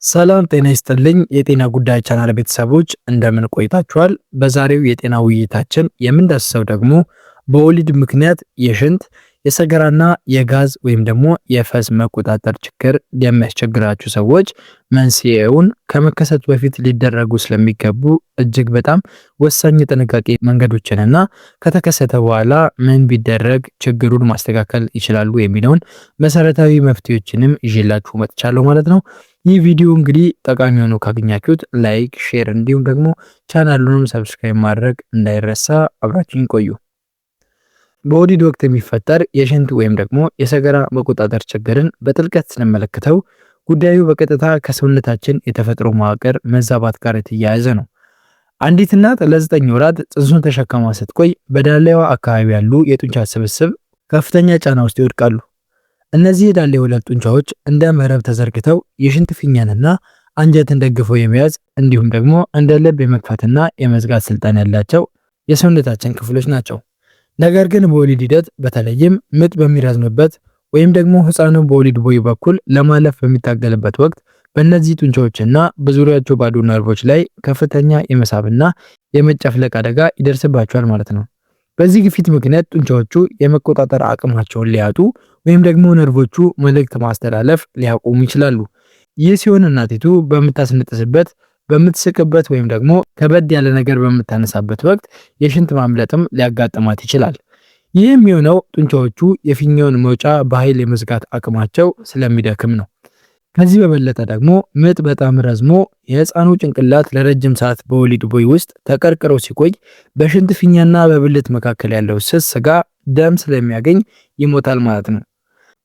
ሰላም ጤና ይስጥልኝ የጤና ጉዳይ ቻናል ቤተሰቦች እንደምን ቆይታችኋል? በዛሬው የጤና ውይይታችን የምንዳስሰው ደግሞ በወሊድ ምክንያት የሽንት የሰገራና የጋዝ ወይም ደግሞ የፈስ መቆጣጠር ችግር የሚያስቸግራችሁ ሰዎች መንስኤውን ከመከሰቱ በፊት ሊደረጉ ስለሚገቡ እጅግ በጣም ወሳኝ ጥንቃቄ መንገዶችንና ከተከሰተ በኋላ ምን ቢደረግ ችግሩን ማስተካከል ይችላሉ የሚለውን መሰረታዊ መፍትሄዎችንም ይዤላችሁ መጥቻለሁ ማለት ነው። ይህ ቪዲዮ እንግዲህ ጠቃሚ ሆኖ ካገኛችሁት ላይክ፣ ሼር እንዲሁም ደግሞ ቻናሉንም ሰብስክራይብ ማድረግ እንዳይረሳ። አብራችሁን ቆዩ። በወሊድ ወቅት የሚፈጠር የሽንት ወይም ደግሞ የሰገራ መቆጣጠር ችግርን በጥልቀት ስንመለከተው ጉዳዩ በቀጥታ ከሰውነታችን የተፈጥሮ መዋቅር መዛባት ጋር የተያያዘ ነው። አንዲት እናት ለ9 ወራት ጽንሱን ተሸክማ ስትቆይ በዳሌዋ አካባቢ ያሉ የጡንቻ ስብስብ ከፍተኛ ጫና ውስጥ ይወድቃሉ። እነዚህ የዳሌ ወለል ጡንቻዎች እንደ መረብ ተዘርግተው የሽንት ፊኛንና አንጀትን ደግፈው የመያዝ እንዲሁም ደግሞ እንደ ልብ የመክፈትና የመዝጋት ስልጣን ያላቸው የሰውነታችን ክፍሎች ናቸው። ነገር ግን በወሊድ ሂደት በተለይም ምጥ በሚረዝምበት ወይም ደግሞ ህፃኑ በወሊድ ቦይ በኩል ለማለፍ በሚታገልበት ወቅት በእነዚህ ጡንቻዎችና በዙሪያቸው ባሉ ነርቮች ላይ ከፍተኛ የመሳብና የመጨፍለቅ አደጋ ይደርስባቸዋል ማለት ነው። በዚህ ግፊት ምክንያት ጡንቻዎቹ የመቆጣጠር አቅማቸውን ሊያጡ ወይም ደግሞ ነርቮቹ መልእክት ማስተላለፍ ሊያቆሙ ይችላሉ። ይህ ሲሆን እናቲቱ በምታስነጥስበት በምትስቅበት ወይም ደግሞ ከበድ ያለ ነገር በምታነሳበት ወቅት የሽንት ማምለጥም ሊያጋጥማት ይችላል። ይህም የሆነው ጡንቻዎቹ የፊኛውን መውጫ በኃይል የመዝጋት አቅማቸው ስለሚደክም ነው። ከዚህ በበለጠ ደግሞ ምጥ በጣም ረዝሞ የህፃኑ ጭንቅላት ለረጅም ሰዓት በወሊድ ቦይ ውስጥ ተቀርቅሮ ሲቆይ በሽንት ፊኛና በብልት መካከል ያለው ስስ ስጋ ደም ስለሚያገኝ ይሞታል ማለት ነው።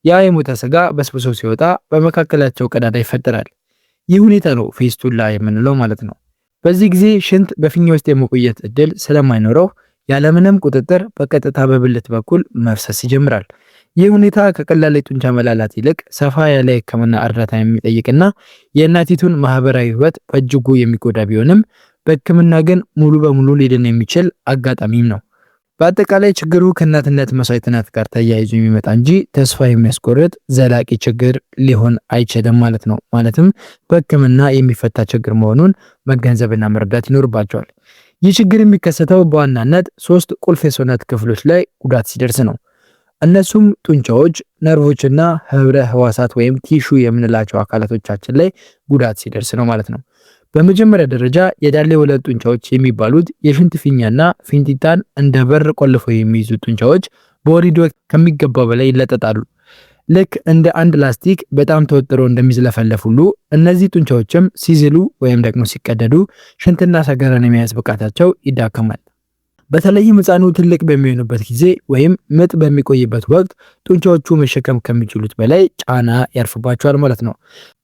ያ የሞተ ስጋ በስብሶ ሲወጣ በመካከላቸው ቀዳዳ ይፈጠራል። ይህ ሁኔታ ነው ፌስቱላ የምንለው ማለት ነው። በዚህ ጊዜ ሽንት በፊኛ ውስጥ የመቆየት እድል ስለማይኖረው ያለምንም ቁጥጥር በቀጥታ በብልት በኩል መፍሰስ ይጀምራል። ይህ ሁኔታ ከቀላል የጡንቻ መላላት ይልቅ ሰፋ ያለ የሕክምና እርዳታ የሚጠይቅና የእናቲቱን ማህበራዊ ህይወት በእጅጉ የሚጎዳ ቢሆንም በሕክምና ግን ሙሉ በሙሉ ሊድን የሚችል አጋጣሚም ነው። በአጠቃላይ ችግሩ ከእናትነት መስዋዕትነት ጋር ተያይዞ የሚመጣ እንጂ ተስፋ የሚያስቆርጥ ዘላቂ ችግር ሊሆን አይችልም ማለት ነው። ማለትም በሕክምና የሚፈታ ችግር መሆኑን መገንዘብና መረዳት ይኖርባቸዋል። ይህ ችግር የሚከሰተው በዋናነት 3 ቁልፍ የሰውነት ክፍሎች ላይ ጉዳት ሲደርስ ነው። እነሱም ጡንቻዎች፣ ነርቮችና ህብረ ህዋሳት ወይም ቲሹ የምንላቸው አካላቶቻችን ላይ ጉዳት ሲደርስ ነው ማለት ነው። በመጀመሪያ ደረጃ የዳሌ ወለል ጡንቻዎች የሚባሉት የሽንት ፊኛና ፊንጢጣን እንደ በር ቆልፈው የሚይዙ ጡንቻዎች በወሊድ ወቅት ከሚገባው በላይ ይለጠጣሉ። ልክ እንደ አንድ ላስቲክ በጣም ተወጥሮ እንደሚዝለፈለፍ ሁሉ እነዚህ ጡንቻዎችም ሲዝሉ ወይም ደግሞ ሲቀደዱ ሽንትና ሰገራን የመያዝ ብቃታቸው ይዳከማል። በተለይም ህፃኑ ትልቅ በሚሆንበት ጊዜ ወይም ምጥ በሚቆይበት ወቅት ጡንቻዎቹ መሸከም ከሚችሉት በላይ ጫና ያርፍባቸዋል ማለት ነው።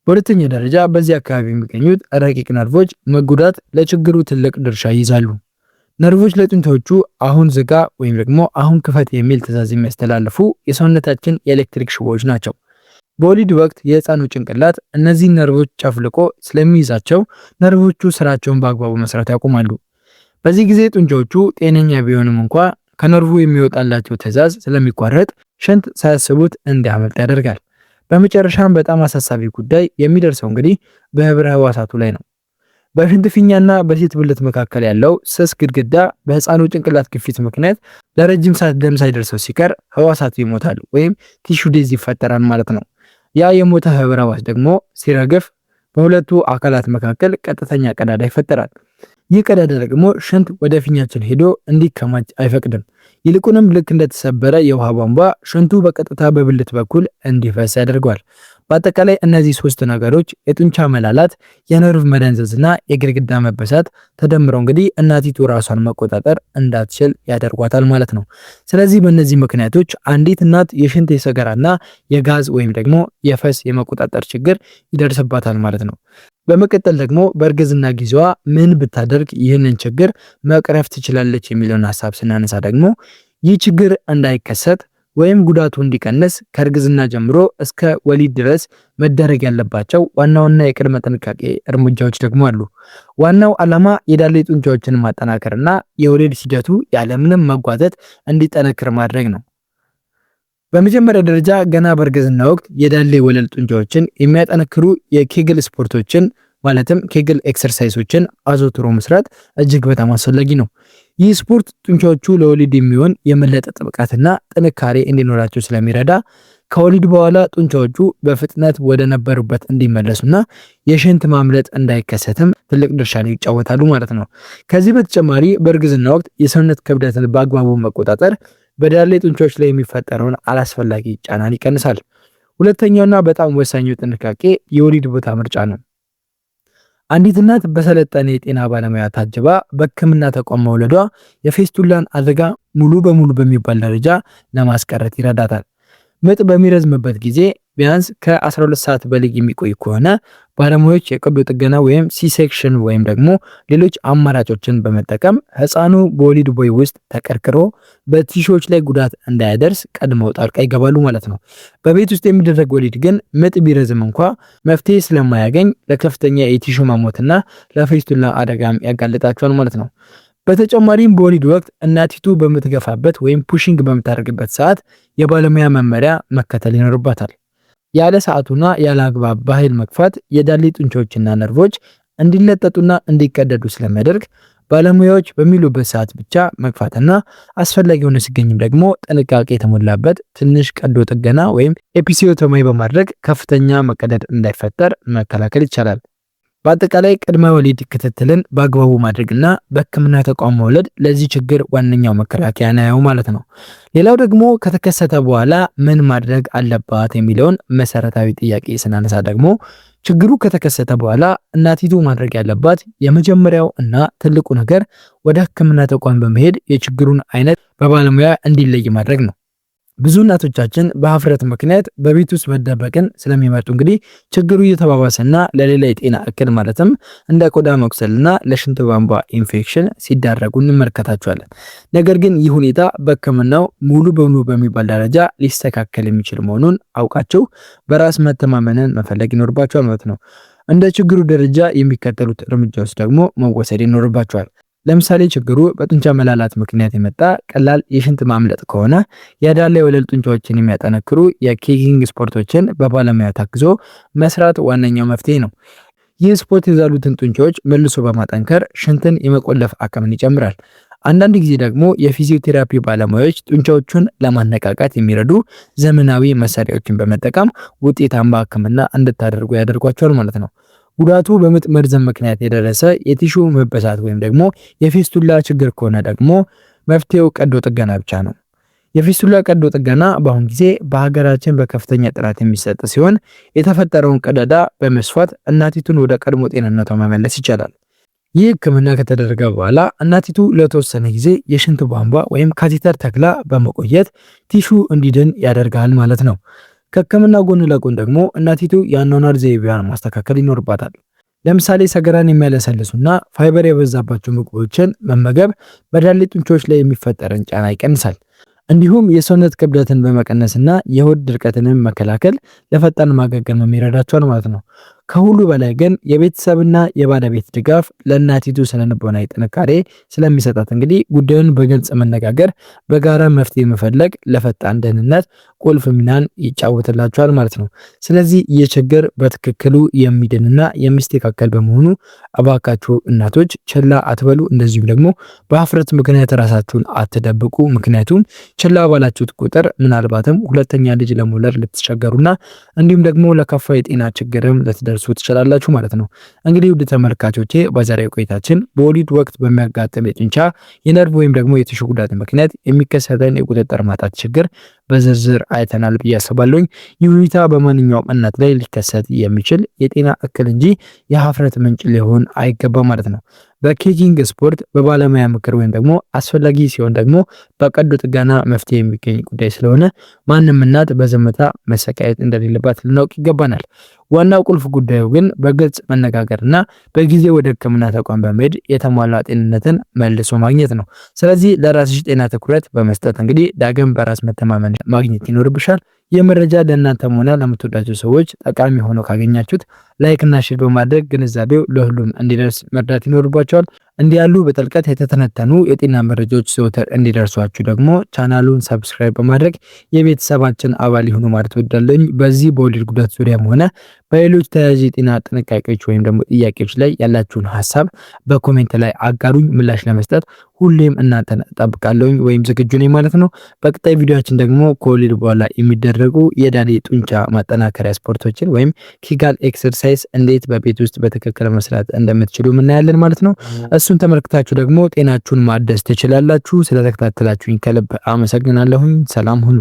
በሁለተኛ ደረጃ በዚህ አካባቢ የሚገኙት ረቂቅ ነርቮች መጎዳት ለችግሩ ትልቅ ድርሻ ይይዛሉ። ነርቮች ለጡንቻዎቹ አሁን ዝጋ ወይም ደግሞ አሁን ክፈት የሚል ትዕዛዝ የሚያስተላልፉ የሰውነታችን የኤሌክትሪክ ሽቦዎች ናቸው። በወሊድ ወቅት የህፃኑ ጭንቅላት እነዚህን ነርቮች ጨፍልቆ ስለሚይዛቸው ነርቮቹ ስራቸውን በአግባቡ መስራት ያቆማሉ። በዚህ ጊዜ ጡንቻዎቹ ጤነኛ ቢሆንም እንኳ ከነርቩ የሚወጣላቸው ትዕዛዝ ስለሚቋረጥ ሽንት ሳያስቡት እንዲያመልጥ ያደርጋል። በመጨረሻም በጣም አሳሳቢ ጉዳይ የሚደርሰው እንግዲህ በህብረ ህዋሳቱ ላይ ነው። በሽንት ፊኛና በሴት ብልት መካከል ያለው ስስ ግድግዳ በህፃኑ ጭንቅላት ግፊት ምክንያት ለረጅም ሰዓት ደም ሳይደርሰው ሲቀር ህዋሳቱ ይሞታሉ ወይም ቲሹ ዴዝ ይፈጠራል ማለት ነው። ያ የሞተ ህብረ ህዋስ ደግሞ ሲረግፍ በሁለቱ አካላት መካከል ቀጥተኛ ቀዳዳ ይፈጠራል። ይህ ቀዳዳ ደግሞ ሽንት ወደ ፊኛችን ሄዶ እንዲከማች አይፈቅድም። ይልቁንም ልክ እንደተሰበረ የውሃ ቧንቧ ሽንቱ በቀጥታ በብልት በኩል እንዲፈስ ያደርገዋል። በአጠቃላይ እነዚህ 3 ነገሮች የጡንቻ መላላት፣ የነርቭ መደንዘዝና የግድግዳ መበሳት ተደምረው እንግዲህ እናቲቱ ራሷን መቆጣጠር እንዳትችል ያደርጓታል ማለት ነው። ስለዚህ በእነዚህ ምክንያቶች አንዲት እናት የሽንት የሰገራና የጋዝ ወይም ደግሞ የፈስ የመቆጣጠር ችግር ይደርስባታል ማለት ነው። በመቀጠል ደግሞ በእርግዝና ጊዜዋ ምን ብታደርግ ይህንን ችግር መቅረፍ ትችላለች የሚለውን ሐሳብ ስናነሳ ደግሞ ይህ ችግር እንዳይከሰት ወይም ጉዳቱ እንዲቀንስ ከእርግዝና ጀምሮ እስከ ወሊድ ድረስ መደረግ ያለባቸው ዋናውና የቅድመ ጥንቃቄ እርምጃዎች ደግሞ አሉ። ዋናው ዓላማ የዳሌ ጡንቻዎችን ማጠናከርና የወሊድ ሂደቱ ያለምንም መጓተት እንዲጠነክር ማድረግ ነው። በመጀመሪያ ደረጃ ገና በእርግዝና ወቅት የዳሌ ወለል ጡንቻዎችን የሚያጠነክሩ የኬግል ስፖርቶችን ማለትም ኬግል ኤክሰርሳይሶችን አዘውትሮ መስራት እጅግ በጣም አስፈላጊ ነው። ይህ ስፖርት ጡንቻዎቹ ለወሊድ የሚሆን የመለጠጥ ብቃትና ጥንካሬ እንዲኖራቸው ስለሚረዳ ከወሊድ በኋላ ጡንቻዎቹ በፍጥነት ወደ ነበሩበት እንዲመለሱና የሽንት ማምለጥ እንዳይከሰትም ትልቅ ድርሻን ይጫወታሉ ማለት ነው። ከዚህ በተጨማሪ በእርግዝና ወቅት የሰውነት ክብደትን በአግባቡ መቆጣጠር በዳሌ ጡንቻዎች ላይ የሚፈጠረውን አላስፈላጊ ጫናን ይቀንሳል። ሁለተኛውና በጣም ወሳኙ ጥንቃቄ የወሊድ ቦታ ምርጫ ነው። አንዲት እናት በሰለጠነ የጤና ባለሙያ ታጅባ በሕክምና ተቋም መውለዷ የፌስቱላን አደጋ ሙሉ በሙሉ በሚባል ደረጃ ለማስቀረት ይረዳታል። ምጥ በሚረዝምበት ጊዜ ቢያንስ ከ12 ሰዓት በላይ የሚቆይ ከሆነ ባለሙያዎች የቀዶ ጥገና ወይም ሲሴክሽን ወይም ደግሞ ሌሎች አማራጮችን በመጠቀም ህፃኑ በወሊድ ቦይ ውስጥ ተቀርቅሮ በቲሾች ላይ ጉዳት እንዳያደርስ ቀድመው ጣልቃ ይገባሉ ማለት ነው። በቤት ውስጥ የሚደረግ ወሊድ ግን ምጥ ቢረዝም እንኳ መፍትሄ ስለማያገኝ ለከፍተኛ የቲሾ መሞትና ለፌስቱላ አደጋም ያጋልጣቸዋል ማለት ነው። በተጨማሪም በወሊድ ወቅት እናቲቱ በምትገፋበት ወይም ፑሽንግ በምታደርግበት ሰዓት የባለሙያ መመሪያ መከተል ይኖርባታል። ያለ ሰዓቱና ያለ አግባብ በኃይል መግፋት የዳሌ ጡንቻዎችና ነርቮች እንዲለጠጡና እንዲቀደዱ ስለሚያደርግ ባለሙያዎች በሚሉበት ሰዓት ብቻ መግፋትና አስፈላጊ ሆነ ሲገኝም ደግሞ ጥንቃቄ የተሞላበት ትንሽ ቀዶ ጥገና ወይም ኤፒሲዮቶሚ በማድረግ ከፍተኛ መቀደድ እንዳይፈጠር መከላከል ይቻላል። በአጠቃላይ ቅድመ ወሊድ ክትትልን በአግባቡ ማድረግና በሕክምና ተቋም መውለድ ለዚህ ችግር ዋነኛው መከላከያ ነው ማለት ነው። ሌላው ደግሞ ከተከሰተ በኋላ ምን ማድረግ አለባት የሚለውን መሰረታዊ ጥያቄ ስናነሳ ደግሞ ችግሩ ከተከሰተ በኋላ እናቲቱ ማድረግ ያለባት የመጀመሪያው እና ትልቁ ነገር ወደ ሕክምና ተቋም በመሄድ የችግሩን አይነት በባለሙያ እንዲለይ ማድረግ ነው። ብዙ እናቶቻችን በሀፍረት ምክንያት በቤት ውስጥ መደበቅን ስለሚመርጡ እንግዲህ ችግሩ እየተባባሰና ለሌላ የጤና እክል ማለትም እንደ ቆዳ መቁሰልና ለሽንት ቧንቧ ኢንፌክሽን ሲዳረጉ እንመለከታቸዋለን። ነገር ግን ይህ ሁኔታ በሕክምናው ሙሉ በሙሉ በሚባል ደረጃ ሊስተካከል የሚችል መሆኑን አውቃቸው በራስ መተማመንን መፈለግ ይኖርባቸዋል ማለት ነው። እንደ ችግሩ ደረጃ የሚከተሉት እርምጃዎች ደግሞ መወሰድ ይኖርባቸዋል። ለምሳሌ ችግሩ በጡንቻ መላላት ምክንያት የመጣ ቀላል የሽንት ማምለጥ ከሆነ የዳሌ ወለል ጡንቻዎችን የሚያጠነክሩ የኬጊንግ ስፖርቶችን በባለሙያ ታግዞ መስራት ዋነኛው መፍትሄ ነው። ይህ ስፖርት የዛሉትን ጡንቻዎች መልሶ በማጠንከር ሽንትን የመቆለፍ አቅምን ይጨምራል። አንዳንድ ጊዜ ደግሞ የፊዚዮቴራፒ ባለሙያዎች ጡንቻዎቹን ለማነቃቃት የሚረዱ ዘመናዊ መሳሪያዎችን በመጠቀም ውጤታማ ሕክምና እንድታደርጉ ያደርጓቸዋል ማለት ነው። ጉዳቱ በምጥ መርዘም ምክንያት የደረሰ የቲሹ መበሳት ወይም ደግሞ የፌስቱላ ችግር ከሆነ ደግሞ መፍትሄው ቀዶ ጥገና ብቻ ነው። የፌስቱላ ቀዶ ጥገና በአሁን ጊዜ በሀገራችን በከፍተኛ ጥራት የሚሰጥ ሲሆን የተፈጠረውን ቀዳዳ በመስፋት እናቲቱን ወደ ቀድሞ ጤንነቷ መመለስ ይቻላል። ይህ ህክምና ከተደረገ በኋላ እናቲቱ ለተወሰነ ጊዜ የሽንት ቧንቧ ወይም ካቴተር ተክላ በመቆየት ቲሹ እንዲድን ያደርጋል ማለት ነው። ከህክምና ጎን ለጎን ደግሞ እናቲቱ የአኗኗር ዘይቤዋን ማስተካከል ይኖርባታል። ለምሳሌ ሰገራን የሚያለሰልሱና ፋይበር የበዛባቸው ምግቦችን መመገብ በዳሌ ጡንቻዎች ላይ የሚፈጠርን ጫና ይቀንሳል። እንዲሁም የሰውነት ክብደትን በመቀነስና የሆድ ድርቀትንም መከላከል ለፈጣን ማገገም ይረዳቸዋል ማለት ነው። ከሁሉ በላይ ግን የቤተሰብና የባለቤት ድጋፍ ለእናቲቱ ስነልቦናዊ ጥንካሬ ስለሚሰጣት እንግዲህ ጉዳዩን በግልጽ መነጋገር፣ በጋራ መፍትሄ መፈለግ ለፈጣን ደህንነት ቁልፍ ሚናን ይጫወትላቸዋል ማለት ነው። ስለዚህ ይህ ችግር በትክክሉ የሚድንና የሚስተካከል በመሆኑ እባካችሁ እናቶች ችላ አትበሉ። እንደዚሁም ደግሞ በሀፍረት ምክንያት ራሳችሁን አትደብቁ። ምክንያቱም ችላ ባላችሁት ቁጥር ምናልባትም ሁለተኛ ልጅ ለመውለድ ልትቸገሩና እንዲሁም ደግሞ ለከፋ የጤና ችግርም ልትደርሱ ትችላላችሁ ማለት ነው። እንግዲህ ውድ ተመልካቾቼ በዛሬው ቆይታችን በወሊድ ወቅት በሚያጋጥም የጡንቻ የነርቭ ወይም ደግሞ የቲሹ ጉዳት ምክንያት የሚከሰተን የቁጥጥር ማጣት ችግር በዝርዝር አይተናል ብዬ አስባለሁኝ። ይህ ሁኔታ በማንኛውም እናት ላይ ሊከሰት የሚችል የጤና እክል እንጂ የሀፍረት ምንጭ ሊሆን አይገባም ማለት ነው። በኬጂንግ ስፖርት በባለሙያ ምክር ወይም ደግሞ አስፈላጊ ሲሆን ደግሞ በቀዶ ጥገና መፍትሄ የሚገኝ ጉዳይ ስለሆነ ማንም እናት በዝምታ መሰቃየት እንደሌለባት ልናውቅ ይገባናል። ዋናው ቁልፍ ጉዳዩ ግን በግልጽ መነጋገርና በጊዜ ወደ ሕክምና ተቋም በመሄድ የተሟላ ጤንነትን መልሶ ማግኘት ነው። ስለዚህ ለራስሽ ጤና ትኩረት በመስጠት እንግዲህ ዳግም በራስ መተማመን ማግኘት ይኖርብሻል። ይህ መረጃ ለእናንተም ሆነ ለምትወዳቸው ሰዎች ጠቃሚ ሆኖ ካገኛችሁት ላይክ እና ሼር በማድረግ ግንዛቤው ለሁሉም እንዲደርስ መርዳት ይኖርባቸዋል። እንዲህ ያሉ በጥልቀት የተተነተኑ የጤና መረጃዎች ዘወትር እንዲደርሷችሁ ደግሞ ቻናሉን ሰብስክራይብ በማድረግ የቤተሰባችን አባል ይሁኑ ማለት እወዳለሁ። በዚህ በወሊድ ጉዳት ዙሪያም ሆነ በሌሎች ተያያዥ የጤና ጥንቃቄዎች ወይም ደግሞ ጥያቄዎች ላይ ያላችሁን ሀሳብ በኮሜንት ላይ አጋሩኝ። ምላሽ ለመስጠት ሁሌም እናንተን እጠብቃለሁኝ ወይም ዝግጁ ነኝ ማለት ነው። በቀጣይ ቪዲዮአችን ደግሞ ከወሊድ በኋላ የሚደረጉ የዳሌ ጡንቻ ማጠናከሪያ ስፖርቶችን ወይም ኪጋል ኤክሰርሳይዝ እንዴት በቤት ውስጥ በትክክል መስራት እንደምትችሉ እናያለን ማለት ነው። እሱን ተመልክታችሁ ደግሞ ጤናችሁን ማደስ ትችላላችሁ። ስለተከታተላችሁኝ ከልብ አመሰግናለሁኝ። ሰላም ሁኑ።